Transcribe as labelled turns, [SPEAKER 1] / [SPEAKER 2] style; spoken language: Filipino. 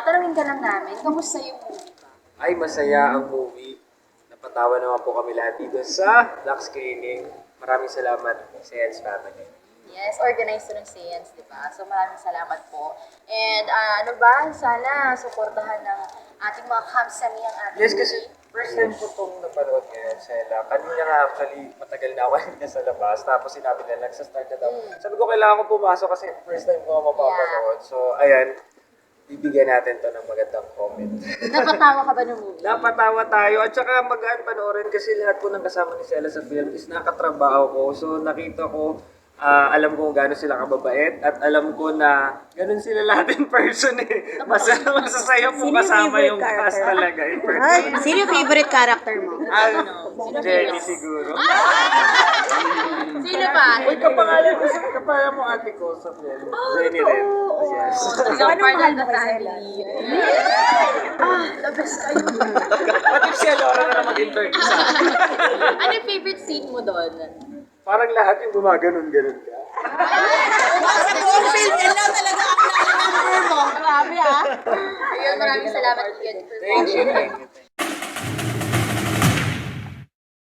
[SPEAKER 1] tanungin ka lang namin, kamusta yung movie ba?
[SPEAKER 2] Ay, masaya ang movie. Napatawa naman po kami lahat dito sa Black Screening. Maraming salamat sa Eds Family.
[SPEAKER 1] Yes, organized to ng Science, di ba? So maraming salamat po. And ano ba, sana suportahan ng ating mga kamsami ang ating
[SPEAKER 2] Yes, kasi
[SPEAKER 1] movie.
[SPEAKER 2] first time ko itong napanood ngayon sa Ella. Kanina nga actually, matagal na ako niya sa labas. Tapos sinabi nila, nagsastart na daw. Sabi ko, kailangan ko pumasok kasi first time ko mapapanood. So, ayan, bibigyan natin to ng magandang comment.
[SPEAKER 1] Napatawa ka ba ng movie?
[SPEAKER 2] Napatawa tayo at saka magaan panoorin kasi lahat po ng kasama ni Sela sa film is nakatrabaho ko. So nakita ko, alam ko kung gaano sila kababait at alam ko na ganun sila lahat in person eh. Masasaya po
[SPEAKER 3] Sino yung
[SPEAKER 2] kasama
[SPEAKER 3] favorite
[SPEAKER 2] yung cast
[SPEAKER 3] character?
[SPEAKER 2] talaga in person.
[SPEAKER 3] Ay, sino yung favorite character mo?
[SPEAKER 2] Jenny siguro.
[SPEAKER 1] Sino ba?
[SPEAKER 2] Uy, kapangalan ko sa kapangalan mo ate ko sa film. Jenny rin. Yes.
[SPEAKER 1] Ikaw
[SPEAKER 3] Anong
[SPEAKER 1] part
[SPEAKER 3] mahal
[SPEAKER 1] of
[SPEAKER 3] mo
[SPEAKER 1] the
[SPEAKER 3] kay
[SPEAKER 1] family. The best kayo.
[SPEAKER 2] What if si Alora na mag-interview sa akin?
[SPEAKER 1] Ano yung favorite scene mo doon?
[SPEAKER 2] Parang lahat yung gumaganon-ganon ka.
[SPEAKER 3] Sa buong film, yan lang talaga ang number mo. Grabe ah.
[SPEAKER 1] Ayun, maraming salamat, Ian, for
[SPEAKER 2] Thank you.